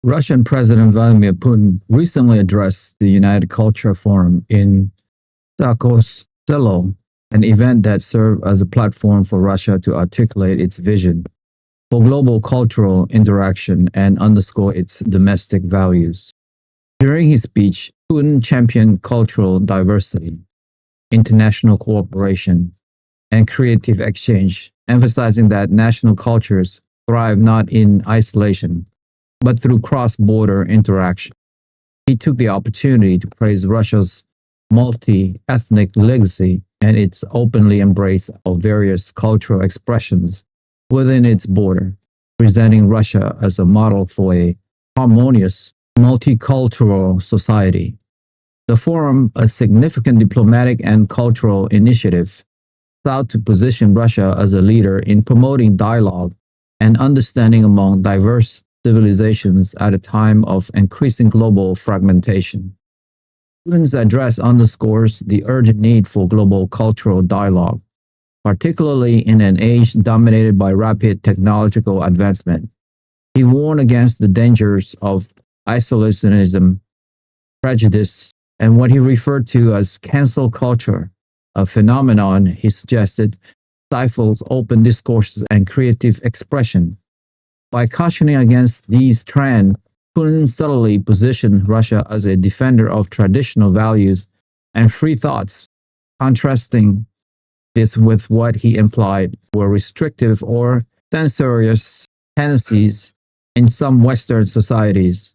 Russian President Vladimir Putin recently addressed the United Culture Forum in Tsarskoe, Selo, an event that served as a platform for Russia to articulate its vision for global cultural interaction and underscore its domestic values. During his speech, Putin championed cultural diversity, international cooperation, and creative exchange, emphasizing that national cultures thrive not in isolation, but through cross-border interaction. He took the opportunity to praise Russia's multi-ethnic legacy and its openly embrace of various cultural expressions within its border, presenting Russia as a model for a harmonious, multicultural society. The forum, a significant diplomatic and cultural initiative, sought to position Russia as a leader in promoting dialogue and understanding among diverse civilizations at a time of increasing global fragmentation. Putin's address underscores the urgent need for global cultural dialogue, particularly in an age dominated by rapid technological advancement. He warned against the dangers of isolationism, prejudice, and what he referred to as cancel culture, a phenomenon he suggested stifles open discourses and creative expression. By cautioning against these trends, Putin subtly positioned Russia as a defender of traditional values and free thoughts, contrasting this with what he implied were restrictive or censorious tendencies in some Western societies.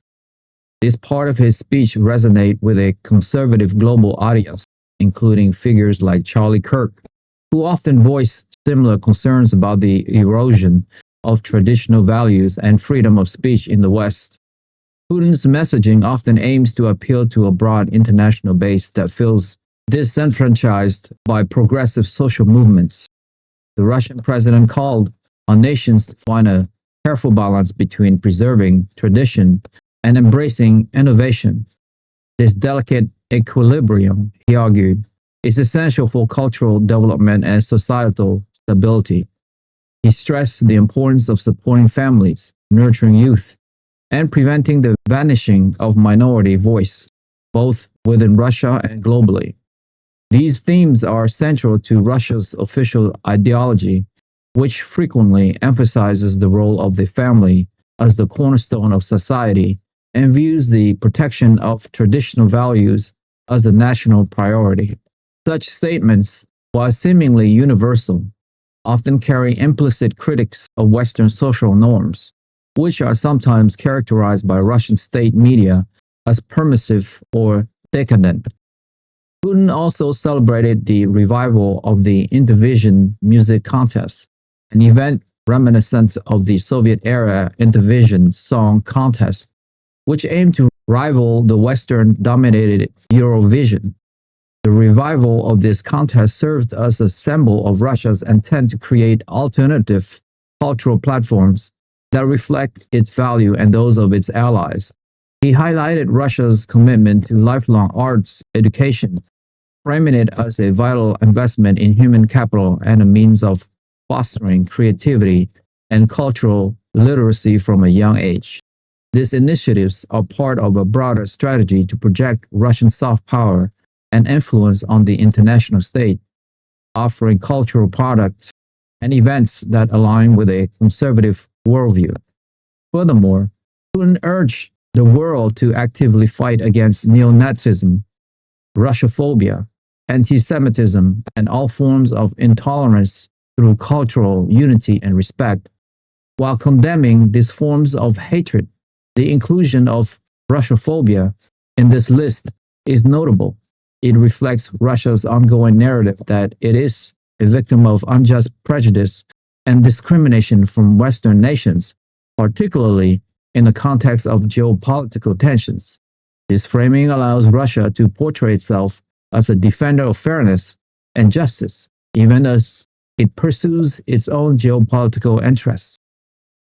This part of his speech resonated with a conservative global audience, including figures like Charlie Kirk, who often voice similar concerns about the erosion of traditional values and freedom of speech in the West. Putin's messaging often aims to appeal to a broad international base that feels disenfranchised by progressive social movements. The Russian president called on nations to find a careful balance between preserving tradition and embracing innovation. This delicate equilibrium, he argued, is essential for cultural development and societal stability. He stressed the importance of supporting families, nurturing youth, and preventing the vanishing of minority voice, both within Russia and globally. These themes are central to Russia's official ideology, which frequently emphasizes the role of the family as the cornerstone of society and views the protection of traditional values as the national priority. Such statements, while seemingly universal, often carry implicit critiques of Western social norms, which are sometimes characterized by Russian state media as permissive or decadent. Putin also celebrated the revival of the Intervision Music Contest, an event reminiscent of the Soviet-era Intervision Song Contest, which aimed to rival the Western-dominated Eurovision. The revival of this contest served as a symbol of Russia's intent to create alternative cultural platforms that reflect its value and those of its allies. He highlighted Russia's commitment to lifelong arts education, framing it as a vital investment in human capital and a means of fostering creativity and cultural literacy from a young age. These initiatives are part of a broader strategy to project Russian soft power and influence on the international stage, offering cultural products and events that align with a conservative worldview. Furthermore, Putin urged the world to actively fight against neo-Nazism, Russophobia, anti-Semitism, and all forms of intolerance through cultural unity and respect. While condemning these forms of hatred, the inclusion of Russophobia in this list is notable. It reflects Russia's ongoing narrative that it is a victim of unjust prejudice and discrimination from Western nations, particularly in the context of geopolitical tensions. This framing allows Russia to portray itself as a defender of fairness and justice, even as it pursues its own geopolitical interests.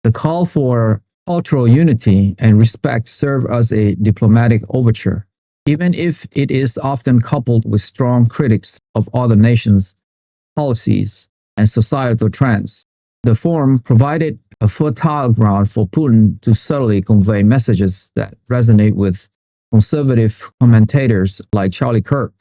The call for cultural unity and respect serve as a diplomatic overture, even if it is often coupled with strong critiques of other nations' policies and societal trends. The forum provided a fertile ground for Putin to subtly convey messages that resonate with conservative commentators like Charlie Kirk.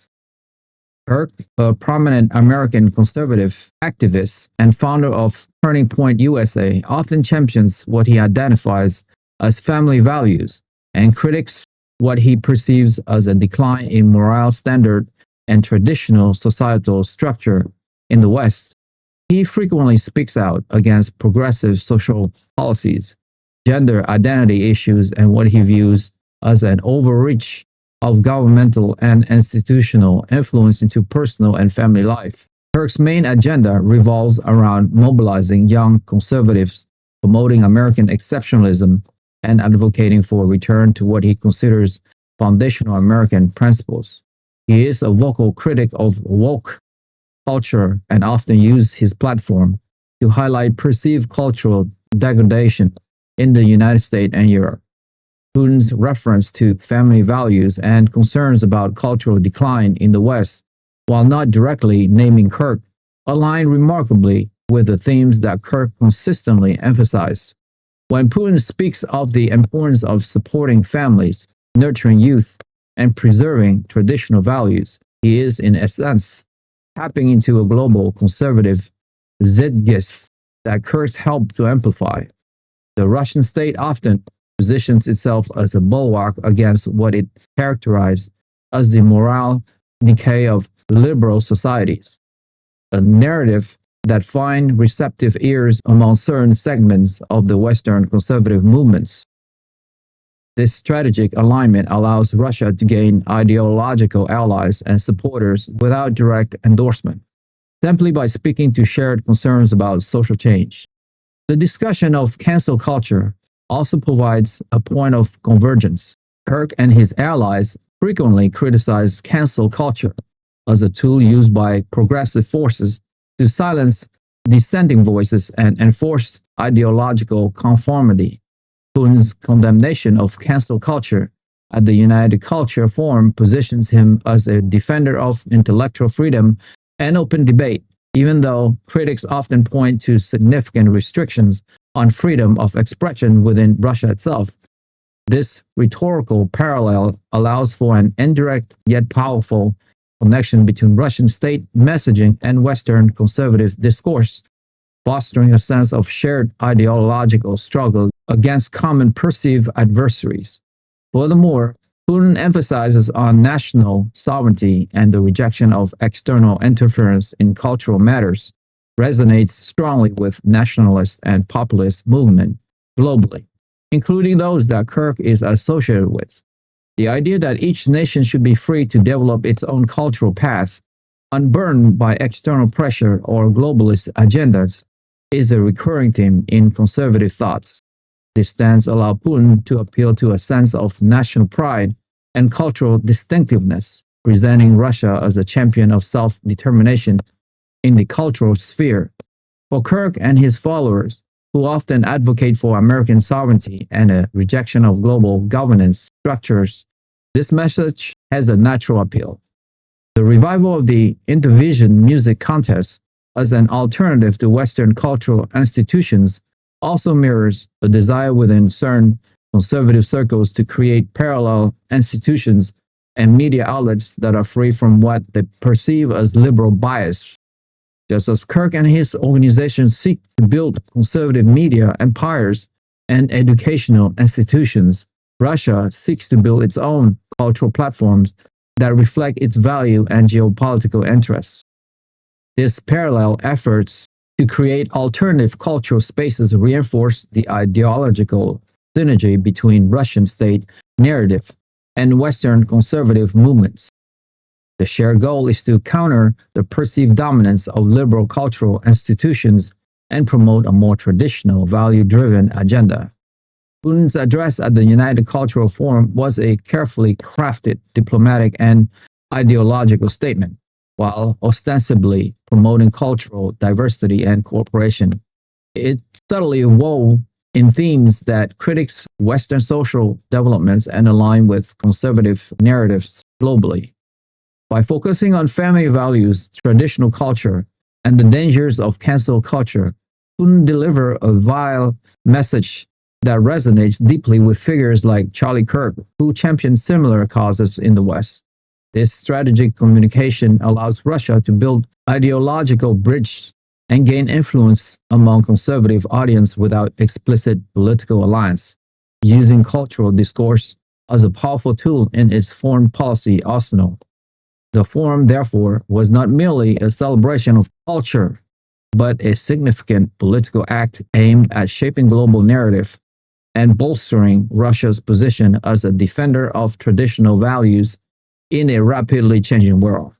Kirk, a prominent American conservative activist and founder of Turning Point USA, often champions what he identifies as family values and critiques what he perceives as a decline in moral standard and traditional societal structure in the West. He frequently speaks out against progressive social policies, gender identity issues, and what he views as an overreach of governmental and institutional influence into personal and family life. Kirk's main agenda revolves around mobilizing young conservatives, promoting American exceptionalism, and advocating for a return to what he considers foundational American principles. He is a vocal critic of woke culture and often uses his platform to highlight perceived cultural degradation in the United States and Europe. Putin's reference to family values and concerns about cultural decline in the West, while not directly naming Kirk, align remarkably with the themes that Kirk consistently emphasized. When Putin speaks of the importance of supporting families, nurturing youth, and preserving traditional values, he is, in essence, tapping into a global conservative zeitgeist that Kirk helped to amplify. The Russian state often positions itself as a bulwark against what it characterized as the moral decay of liberal societies, a narrative that finds receptive ears among certain segments of the Western conservative movements. This strategic alignment allows Russia to gain ideological allies and supporters without direct endorsement, simply by speaking to shared concerns about social change. The discussion of cancel culture also provides a point of convergence. Kirk and his allies frequently criticize cancel culture as a tool used by progressive forces to silence dissenting voices and enforce ideological conformity. Putin's condemnation of cancel culture at the United Culture Forum positions him as a defender of intellectual freedom and open debate, even though critics often point to significant restrictions on freedom of expression within Russia itself. This rhetorical parallel allows for an indirect yet powerful connection between Russian state messaging and Western conservative discourse, fostering a sense of shared ideological struggle against common perceived adversaries. Furthermore, Putin emphasizes on national sovereignty and the rejection of external interference in cultural matters, resonates strongly with nationalist and populist movements globally, including those that Kirk is associated with. The idea that each nation should be free to develop its own cultural path, unburdened by external pressure or globalist agendas, is a recurring theme in conservative thoughts. This stance allows Putin to appeal to a sense of national pride and cultural distinctiveness, presenting Russia as a champion of self-determination in the cultural sphere. For Kirk and his followers, who often advocate for American sovereignty and a rejection of global governance structures, this message has a natural appeal. The revival of the Intervision Music Contest as an alternative to Western cultural institutions also mirrors a desire within certain conservative circles to create parallel institutions and media outlets that are free from what they perceive as liberal bias. Just as Kirk and his organization seek to build conservative media empires and educational institutions, Russia seeks to build its own cultural platforms that reflect its value and geopolitical interests. These parallel efforts to create alternative cultural spaces reinforce the ideological synergy between Russian state narrative and Western conservative movements. The shared goal is to counter the perceived dominance of liberal cultural institutions and promote a more traditional, value-driven agenda. Putin's address at the United Cultural Forum was a carefully crafted diplomatic and ideological statement, while ostensibly promoting cultural diversity and cooperation. It subtly wove in themes that critiques Western social developments and align with conservative narratives globally. By focusing on family values, traditional culture, and the dangers of cancel culture, Putin delivered a vile message that resonates deeply with figures like Charlie Kirk, who championed similar causes in the West. This strategic communication allows Russia to build ideological bridges and gain influence among conservative audience without explicit political alliance, using cultural discourse as a powerful tool in its foreign policy arsenal. The forum, therefore, was not merely a celebration of culture, but a significant political act aimed at shaping global narrative and bolstering Russia's position as a defender of traditional values in a rapidly changing world.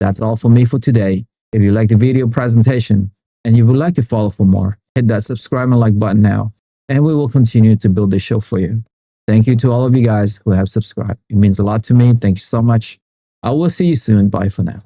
That's all for me for today. If you like the video presentation and you would like to follow for more, hit that subscribe and like button now, and we will continue to build this show for you. Thank you to all of you guys who have subscribed. It means a lot to me. Thank you so much. I will see you soon. Bye for now.